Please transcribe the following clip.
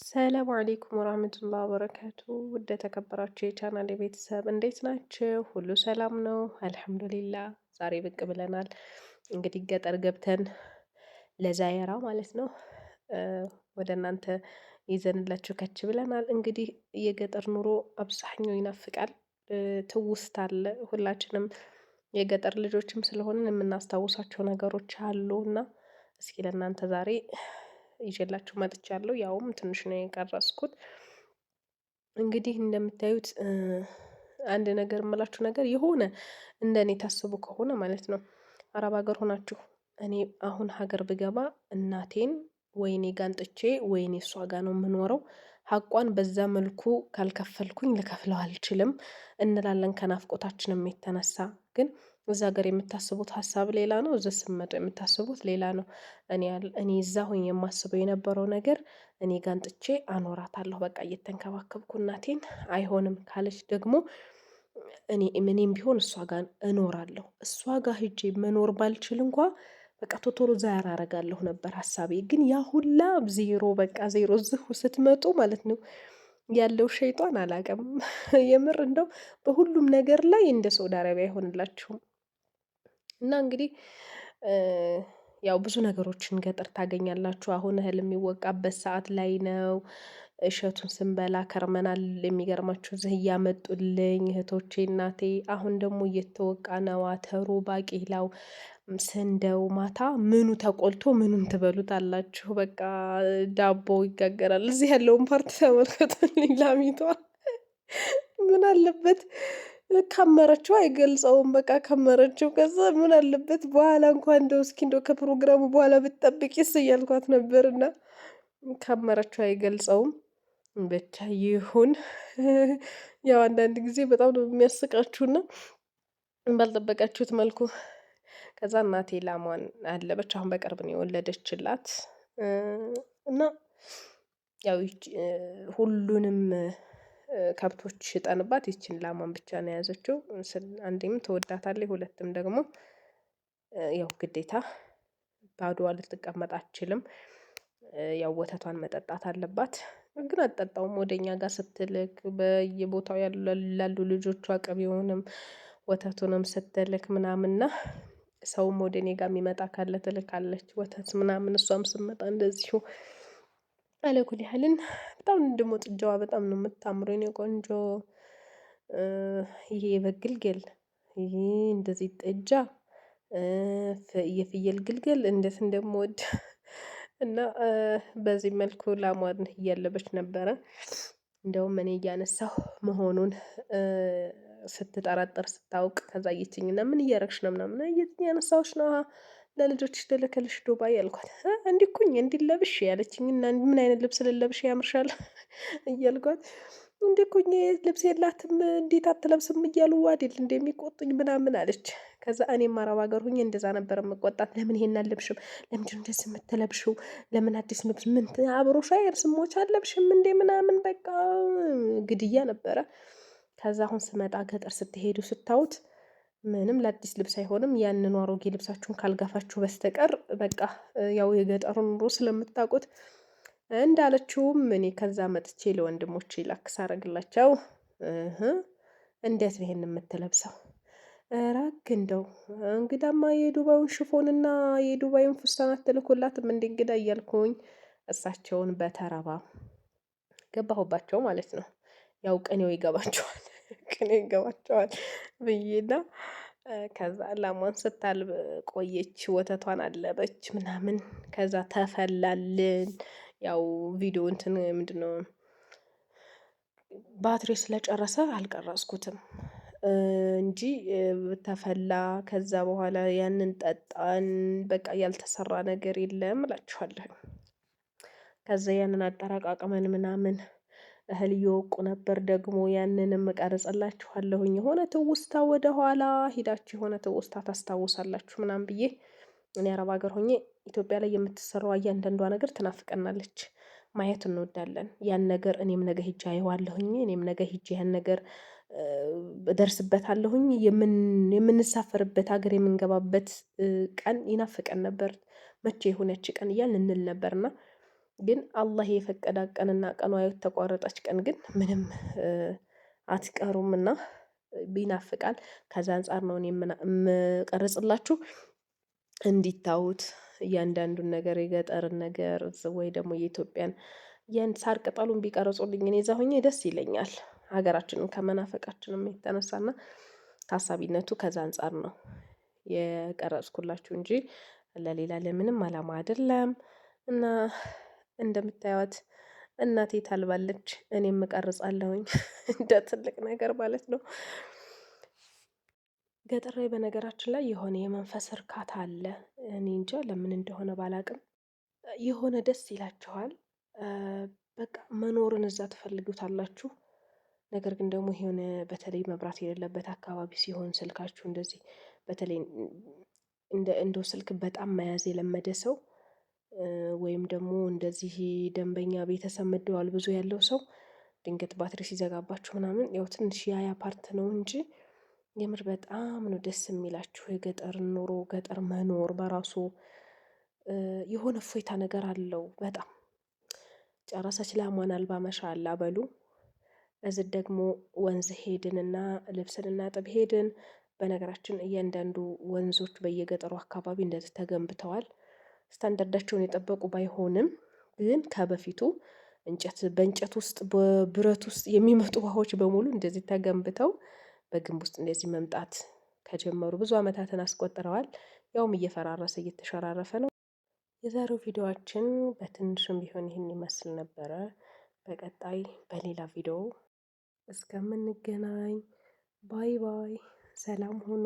ሰላም አለይኩም ወራህመቱላሂ ወበረካቱ። ውድ የተከበራችሁ የቻናል ቤተሰብ እንዴት ናችሁ? ሁሉ ሰላም ነው? አልሐምዱሊላህ። ዛሬ ብቅ ብለናል። እንግዲህ ገጠር ገብተን ለዛየራ ማለት ነው እ ወደ እናንተ ይዘንላችሁ ከች ብለናል። እንግዲህ የገጠር ኑሮ አብዛኛው ይናፍቃል። ትውስታ አለ። ሁላችንም የገጠር ልጆችም ስለሆንን የምናስታውሳቸው ነገሮች አሉ እና እስኪ ለእናንተ ዛሬ ይዤላችሁ መጥቻለሁ። ያውም ትንሽ ነው የቀረጽኩት። እንግዲህ እንደምታዩት አንድ ነገር የምላችሁ ነገር የሆነ እንደኔ ታስቡ ከሆነ ማለት ነው አረብ ሀገር ሆናችሁ እኔ አሁን ሀገር ብገባ እናቴን ወይኔ ጋር አንጥቼ ወይኔ እሷ ጋር ነው የምኖረው፣ ሀቋን በዛ መልኩ ካልከፈልኩኝ ልከፍለው አልችልም እንላለን ከናፍቆታችንም የተነሳ። ግን እዛ ሀገር የምታስቡት ሀሳብ ሌላ ነው፣ እዚህ ስትመጡ የምታስቡት ሌላ ነው። እኔ እዛ ሆኜ የማስበው የነበረው ነገር እኔ ጋር አንጥቼ አኖራታለሁ በቃ እየተንከባከብኩ እናቴን። አይሆንም ካለች ደግሞ እኔም ቢሆን እሷ ጋር እኖራለሁ። እሷ ጋር ሄጄ መኖር ባልችል እንኳ በቃ ቶቶሎ ዛያር አረጋለሁ ነበር ሀሳቤ። ግን ያ ሁላ ዜሮ በቃ ዜሮ እዚሁ ስትመጡ ማለት ነው ያለው ሸይጧን አላውቅም። የምር እንደው በሁሉም ነገር ላይ እንደ ሳውዲ አረቢያ አይሆንላችሁም። እና እንግዲህ ያው ብዙ ነገሮችን ገጠር ታገኛላችሁ። አሁን እህል የሚወቃበት ሰዓት ላይ ነው። እሸቱን ስንበላ ከርመናል። የሚገርማችሁ እዚህ እያመጡልኝ እህቶቼ እናቴ። አሁን ደግሞ እየተወቃ ነው አተሩ፣ ባቄላው፣ ስንዴው። ማታ ምኑ ተቆልቶ ምኑን ትበሉታላችሁ። በቃ ዳቦ ይጋገራል። እዚህ ያለውን ፓርት ተመልከቱልኝ። ላሚቷ ምን አለበት ከመረችው አይገልጸውም። በቃ ከመረችው። ከዛ ምን አለበት በኋላ እንኳን እንደው እስኪ እንደው ከፕሮግራሙ በኋላ ብትጠብቂስ እያልኳት ነበርና ከመረችው አይገልጸውም። ብቻ ይሁን። ያው አንዳንድ ጊዜ በጣም ነው የሚያስቃችሁና ባልጠበቃችሁት መልኩ። ከዛ እናቴ ላሟን አለበች። አሁን በቅርብ ነው የወለደችላት እና ያው ሁሉንም ከብቶች ሽጠንባት ይችን ላሟን ብቻ ነው የያዘችው። አንዴም ትወዳታለች፣ ሁለትም ደግሞ ያው ግዴታ ባዶዋ ልትቀመጥ አትችልም። ያው ወተቷን መጠጣት አለባት። ግን አትጠጣውም። ወደ እኛ ጋር ስትልክ በየቦታው ላሉ ልጆቿ ቅቤውንም ወተቱንም ስትልክ ምናምንና ሰውም ወደ እኔ ጋር የሚመጣ ካለ ትልካለች ወተት ምናምን። እሷም ስትመጣ እንደዚሁ አለኩል ያህልን በጣም ደግሞ ጥጃዋ በጣም ነው የምታምረው የኔ ቆንጆ። ይሄ የበግ ግልገል፣ ይሄ እንደዚህ ጥጃ፣ የፍየል ግልገል እንዴት እንደምወድ እና በዚህ መልኩ ላሟን እያለበች ነበረ። እንደውም እኔ እያነሳሁ መሆኑን ስትጠራጠር ስታውቅ ከዛ አየችኝና ምን እያረግሽ ነው ምናምን። እያነሳሁሽ ነው ለልጆችሽ ልልክልሽ ዱባይ ያልኳት። እንዲኩኝ እንዲለብሽ ያለችኝና ምን አይነት ልብስ ልለብሽ ያምርሻል እያልኳት እንዲኩኝ ልብስ የላትም እንዴት አትለብስም እያሉ አይደል እንደሚቆጡኝ ምናምን አለች። ከዛ እኔም አረብ ሀገር ሁኜ እንደዛ ነበር የምቆጣት። ለምን ይሄን አልለብሽም? ለምንድነው እንደዚህ የምትለብሽው? ለምን አዲስ ልብስ ምን አብሮሽ አይርስሞች አልለብሽም እንዴ ምናምን በቃ ግድያ ነበረ። ከዛ አሁን ስመጣ ገጠር ስትሄዱ ስታዩት ምንም ለአዲስ ልብስ አይሆንም። ያንኑ አሮጌ ልብሳችሁን ካልጋፋችሁ በስተቀር በቃ ያው የገጠሩን ኑሮ ስለምታውቁት እንዳለችውም እኔ ከዛ መጥቼ ለወንድሞቼ ላክስ አረግላቸው። እንዴት ነው ይሄን የምትለብሰው? ራክ እንደው እንግዳማ የዱባዩን ሽፎንና የዱባዩን ፍስታን አትልኩላትም እንደ እንግዳ እያልኩኝ እሳቸውን በተረባ ገባሁባቸው ማለት ነው። ያው ቅኔው ይገባቸዋል ቅኔው ይገባቸዋል ብዬና ከዛ ላሟን ስታልብ ቆየች። ወተቷን አለበች ምናምን። ከዛ ተፈላልን። ያው ቪዲዮ እንትን ምንድነው ባትሪ ስለጨረሰ አልቀረጽኩትም እንጂ ተፈላ። ከዛ በኋላ ያንን ጠጣን። በቃ ያልተሰራ ነገር የለም እላችኋለሁ። ከዛ ያንን አጠራቃቅመን ምናምን እህል እየወቁ ነበር። ደግሞ ያንንም እቀርጽላችኋለሁኝ። የሆነ ትውስታ ወደ ኋላ ሂዳችሁ የሆነ ትውስታ ታስታውሳላችሁ ምናምን ብዬ እኔ አረብ ሀገር ሆኜ ኢትዮጵያ ላይ የምትሰራው እያንዳንዷ ነገር ትናፍቀናለች። ማየት እንወዳለን። ያን ነገር እኔም ነገ ሄጄ አየዋለሁኝ። እኔም ነገ ሄጄ ያን ነገር እደርስበታለሁኝ። የምንሳፈርበት ሀገር የምንገባበት ቀን ይናፍቀን ነበር። መቼ የሆነች ቀን እያልን እንል ነበርና ግን አላህ የፈቀዳ ቀንና ቀኗ የተቋረጠች ቀን ግን ምንም አትቀሩምና ቢናፍቃል። ከዛ አንፃር ነው እኔ የምቀርጽላችሁ እንዲታዩት እያንዳንዱን ነገር የገጠርን ነገር ወይ ደግሞ የኢትዮጵያን ያን ሳር ቅጠሉን ቢቀርጹልኝ እኔ እዛ ሆኜ ደስ ይለኛል። ሀገራችንን ከመናፈቃችንም የተነሳና ታሳቢነቱ ከዛ አንፃር ነው የቀረጽኩላችሁ እንጂ ለሌላ ለምንም አላማ አይደለም። እና እንደምታዩት እናቴ ታልባለች እኔም እቀርጻለሁኝ እንደ ትልቅ ነገር ማለት ነው። ገጠር ላይ በነገራችን ላይ የሆነ የመንፈስ እርካታ አለ። እኔ እንጃ ለምን እንደሆነ ባላቅም የሆነ ደስ ይላችኋል። በቃ መኖርን እዛ ትፈልጉታላችሁ። ነገር ግን ደግሞ የሆነ በተለይ መብራት የሌለበት አካባቢ ሲሆን ስልካችሁ እንደዚህ በተለይ እንደው ስልክ በጣም መያዝ የለመደ ሰው ወይም ደግሞ እንደዚህ ደንበኛ ቤተሰብ መደዋል ብዙ ያለው ሰው ድንገት ባትሪ ሲዘጋባችሁ ምናምን ያው ትንሽ ያያ ፓርት ነው እንጂ የምር በጣም ነው ደስ የሚላችሁ። የገጠር ኑሮ ገጠር መኖር በራሱ የሆነ እፎይታ ነገር አለው። በጣም ጨረሰች ላሟን አልባ መሻላ በሉ። እዚህ ደግሞ ወንዝ ሄድንና ልብስ ልናጥብ ሄድን። በነገራችን እያንዳንዱ ወንዞች በየገጠሩ አካባቢ እንደዚህ ተገንብተዋል። ስታንዳርዳቸውን የጠበቁ ባይሆንም ግን ከበፊቱ በእንጨት ውስጥ በብረት ውስጥ የሚመጡ ውሃዎች በሙሉ እንደዚህ ተገንብተው በግንብ ውስጥ እንደዚህ መምጣት ከጀመሩ ብዙ አመታትን አስቆጥረዋል። ያውም እየፈራረሰ እየተሸራረፈ ነው። የዛሬው ቪዲዮአችን በትንሽም ቢሆን ይህን ይመስል ነበረ። በቀጣይ በሌላ ቪዲዮ እስከምንገናኝ ባይ ባይ፣ ሰላም ሁኑ።